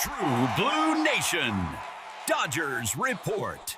True Blue Nation. Dodgers Report.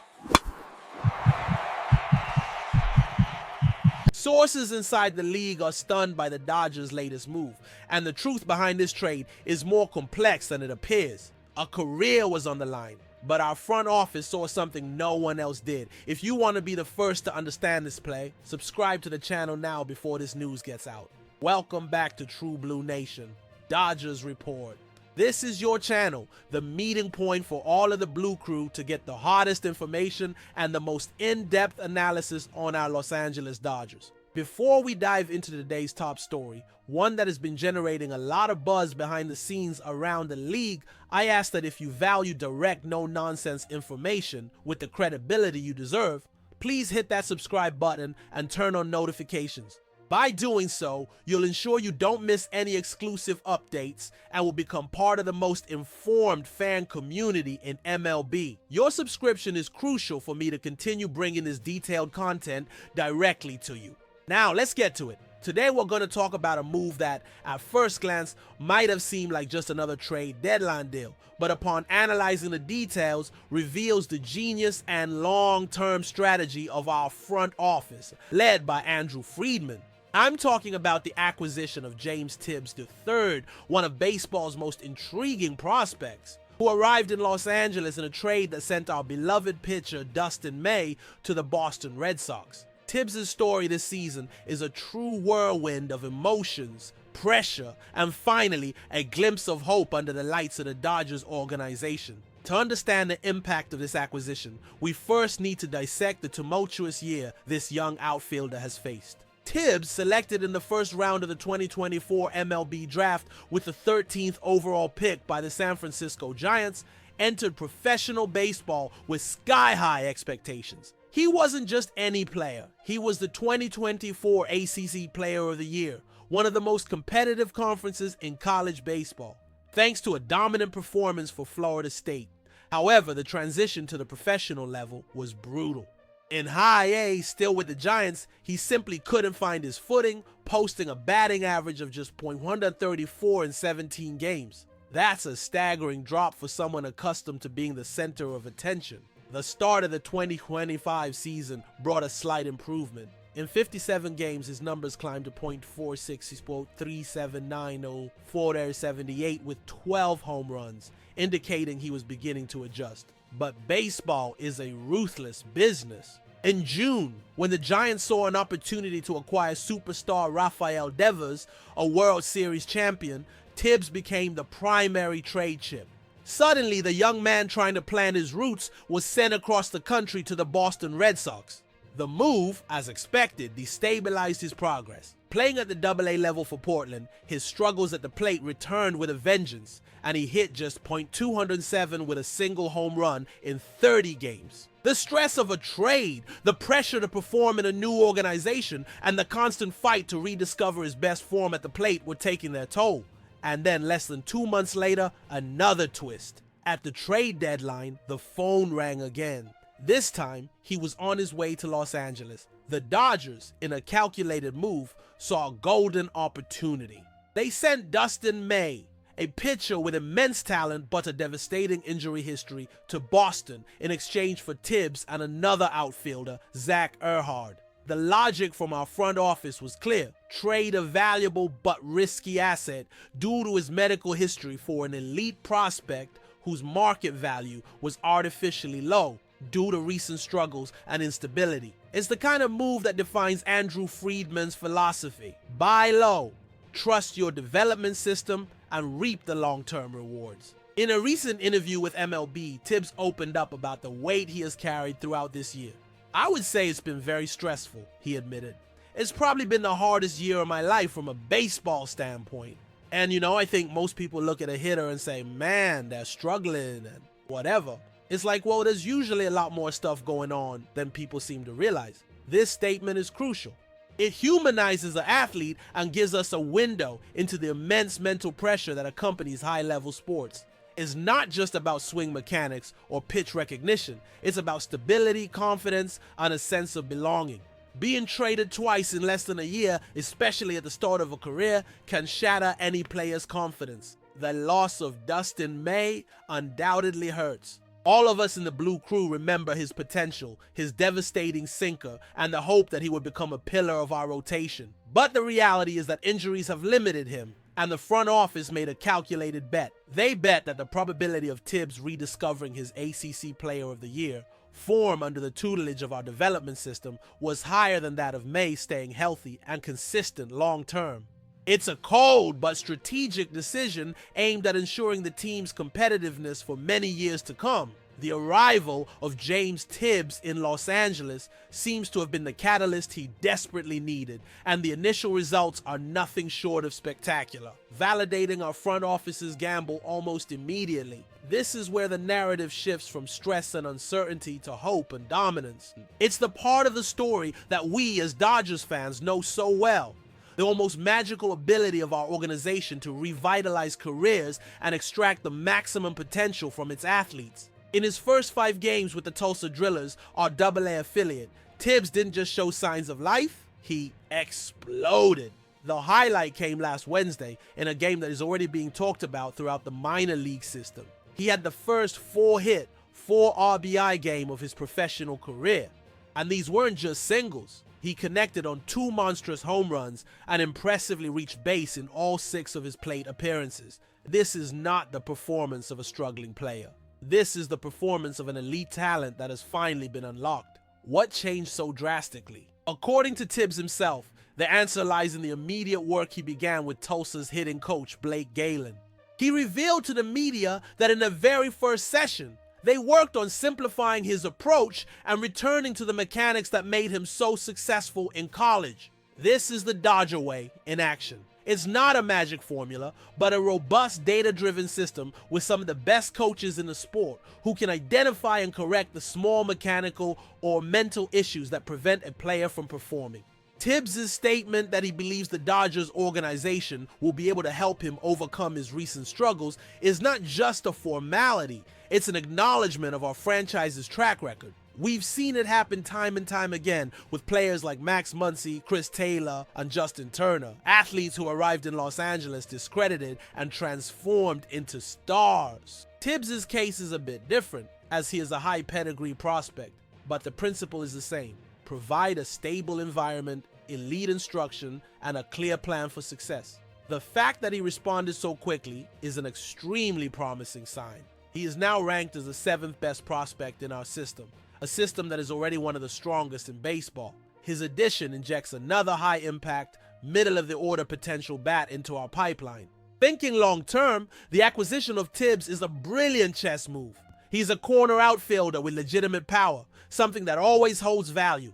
Sources inside the league are stunned by the Dodgers' latest move, and the truth behind this trade is more complex than it appears. A career was on the line, but our front office saw something no one else did. If you want to be the first to understand this play, subscribe to the channel now before this news gets out. Welcome back to True Blue Nation, Dodgers Report. This is your channel, the meeting point for all of the Blue Crew to get the hottest information and the most in-depth analysis on our Los Angeles Dodgers. Before we dive into today's top story, one that has been generating a lot of buzz behind the scenes around the league, I ask that if you value direct, no-nonsense information with the credibility you deserve, please hit that subscribe button and turn on notifications. By doing so, you'll ensure you don't miss any exclusive updates and will become part of the most informed fan community in MLB. Your subscription is crucial for me to continue bringing this detailed content directly to you. Now, let's get to it. Today, we're going to talk about a move that, at first glance, might have seemed like just another trade deadline deal, but upon analyzing the details, reveals the genius and long-term strategy of our front office, led by Andrew Friedman. I'm talking about the acquisition of James Tibs III, one of baseball's most intriguing prospects, who arrived in Los Angeles in a trade that sent our beloved pitcher Dustin May to the Boston Red Sox. Tibbs' story this season is a true whirlwind of emotions, pressure, and finally, a glimpse of hope under the lights of the Dodgers organization. To understand the impact of this acquisition, we first need to dissect the tumultuous year this young outfielder has faced. Tibbs, selected in the first round of the 2024 MLB draft with the 13th overall pick by the San Francisco Giants, entered professional baseball with sky-high expectations. He wasn't just any player. He was the 2024 ACC Player of the Year, one of the most competitive conferences in college baseball, thanks to a dominant performance for Florida State. However, the transition to the professional level was brutal. In High A, still with the Giants, he simply couldn't find his footing, posting a batting average of just .134 in 17 games. That's a staggering drop for someone accustomed to being the center of attention. The start of the 2025 season brought a slight improvement. In 57 games, his numbers climbed to .46, he's .3790, 478 with 12 home runs, indicating he was beginning to adjust. But baseball is a ruthless business. In June, when the Giants saw an opportunity to acquire superstar Rafael Devers, a World Series champion, Tibbs became the primary trade chip. Suddenly, the young man trying to plant his roots was sent across the country to the Boston Red Sox. The move, as expected, destabilized his progress. Playing at the AA level for Portland, his struggles at the plate returned with a vengeance, and he hit just .207 with a single home run in 30 games. The stress of a trade, the pressure to perform in a new organization, and the constant fight to rediscover his best form at the plate were taking their toll. And then less than 2 months later, another twist. At the trade deadline, the phone rang again. This time, he was on his way to Los Angeles. The Dodgers, in a calculated move, saw a golden opportunity. They sent Dustin May, a pitcher with immense talent but a devastating injury history, to Boston in exchange for Tibbs and another outfielder, Zach Earhart. The logic from our front office was clear. Trade a valuable but risky asset due to his medical history for an elite prospect whose market value was artificially low due to recent struggles and instability. It's the kind of move that defines Andrew Friedman's philosophy. Buy low, trust your development system, and reap the long-term rewards. In a recent interview with MLB, Tibbs opened up about the weight he has carried throughout this year. I would say it's been very stressful, he admitted. It's probably been the hardest year of my life from a baseball standpoint. And I think most people look at a hitter and say, man, they're struggling and whatever. It's like, well, there's usually a lot more stuff going on than people seem to realize. This statement is crucial. It humanizes an athlete and gives us a window into the immense mental pressure that accompanies high-level sports. It's not just about swing mechanics or pitch recognition. It's about stability, confidence, and a sense of belonging. Being traded twice in less than a year, especially at the start of a career, can shatter any player's confidence. The loss of Dustin May undoubtedly hurts. All of us in the Blue Crew remember his potential, his devastating sinker, and the hope that he would become a pillar of our rotation. But the reality is that injuries have limited him, and the front office made a calculated bet. They bet that the probability of Tibs rediscovering his ACC Player of the Year form under the tutelage of our development system was higher than that of May staying healthy and consistent long term. It's a cold but strategic decision aimed at ensuring the team's competitiveness for many years to come. The arrival of James Tibs in Los Angeles seems to have been the catalyst he desperately needed, and the initial results are nothing short of spectacular, validating our front office's gamble almost immediately. This is where the narrative shifts from stress and uncertainty to hope and dominance. It's the part of the story that we as Dodgers fans know so well. The almost magical ability of our organization to revitalize careers and extract the maximum potential from its athletes. In his first 5 games with the Tulsa Drillers, our AA affiliate, Tibs didn't just show signs of life, he exploded. The highlight came last Wednesday in a game that is already being talked about throughout the minor league system. He had the first 4-hit, 4 RBI game of his professional career. And these weren't just singles. He connected on 2 monstrous home runs and impressively reached base in all 6 of his plate appearances. This is not the performance of a struggling player. This is the performance of an elite talent that has finally been unlocked. What changed so drastically? According to Tibs himself, the answer lies in the immediate work he began with Tulsa's hitting coach, Blake Galen. He revealed to the media that in the very first session, they worked on simplifying his approach and returning to the mechanics that made him so successful in college. This is the Dodger way in action. It's not a magic formula, but a robust data-driven system with some of the best coaches in the sport who can identify and correct the small mechanical or mental issues that prevent a player from performing. Tibbs' statement that he believes the Dodgers organization will be able to help him overcome his recent struggles is not just a formality, it's an acknowledgement of our franchise's track record. We've seen it happen time and time again with players like Max Muncy, Chris Taylor, and Justin Turner, athletes who arrived in Los Angeles discredited and transformed into stars. Tibbs' case is a bit different, as he is a high pedigree prospect, but the principle is the same. Provide a stable environment, elite instruction, and a clear plan for success. The fact that he responded so quickly is an extremely promising sign. He is now ranked as the 7th best prospect in our system, a system that is already one of the strongest in baseball. His addition injects another high-impact, middle-of-the-order potential bat into our pipeline. Thinking long-term, the acquisition of Tibbs is a brilliant chess move. He's a corner outfielder with legitimate power, something that always holds value.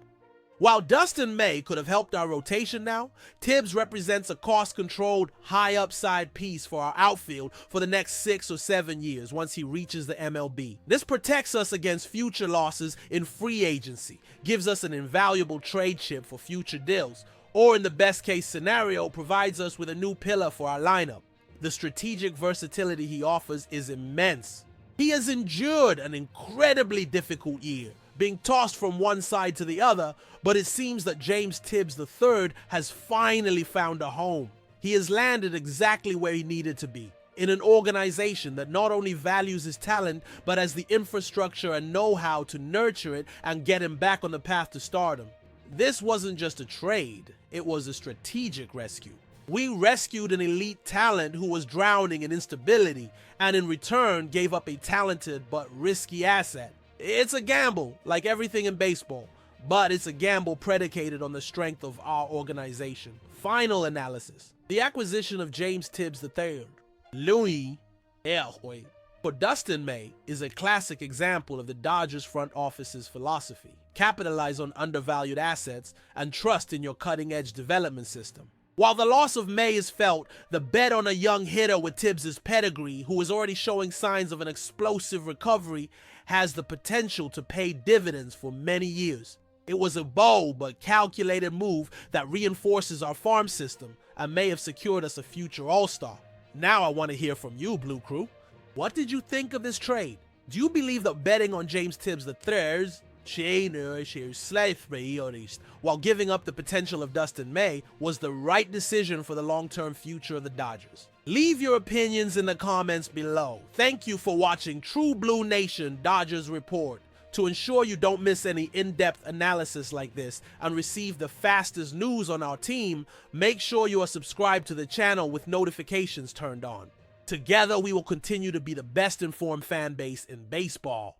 While Dustin May could have helped our rotation now, Tibbs represents a cost-controlled, high-upside piece for our outfield for the next 6 or 7 years once he reaches the MLB. This protects us against future losses in free agency, gives us an invaluable trade chip for future deals, or in the best-case scenario, provides us with a new pillar for our lineup. The strategic versatility he offers is immense. He has endured an incredibly difficult year, being tossed from one side to the other, but it seems that James Tibbs III has finally found a home. He has landed exactly where he needed to be, in an organization that not only values his talent, but has the infrastructure and know-how to nurture it and get him back on the path to stardom. This wasn't just a trade, it was a strategic rescue. We rescued an elite talent who was drowning in instability, and in return gave up a talented but risky asset. It's a gamble, like everything in baseball, but it's a gamble predicated on the strength of our organization. Final analysis. The acquisition of James Tibbs III, Louis Erhoy, for Dustin May is a classic example of the Dodgers front office's philosophy. Capitalize on undervalued assets and trust in your cutting-edge development system. While the loss of May is felt, the bet on a young hitter with Tibbs' pedigree, who is already showing signs of an explosive recovery, has the potential to pay dividends for many years. It was a bold but calculated move that reinforces our farm system and may have secured us a future All-Star. Now I want to hear from you, Blue Crew. What did you think of this trade? Do you believe that betting on James Tibbs III Trainer periodist, while giving up the potential of Dustin May, was the right decision for the long-term future of the Dodgers. Leave your opinions in the comments below. Thank you for watching True Blue Nation Dodgers Report. To ensure you don't miss any in-depth analysis like this and receive the fastest news on our team, make sure you are subscribed to the channel with notifications turned on. Together, we will continue to be the best informed fan base in baseball.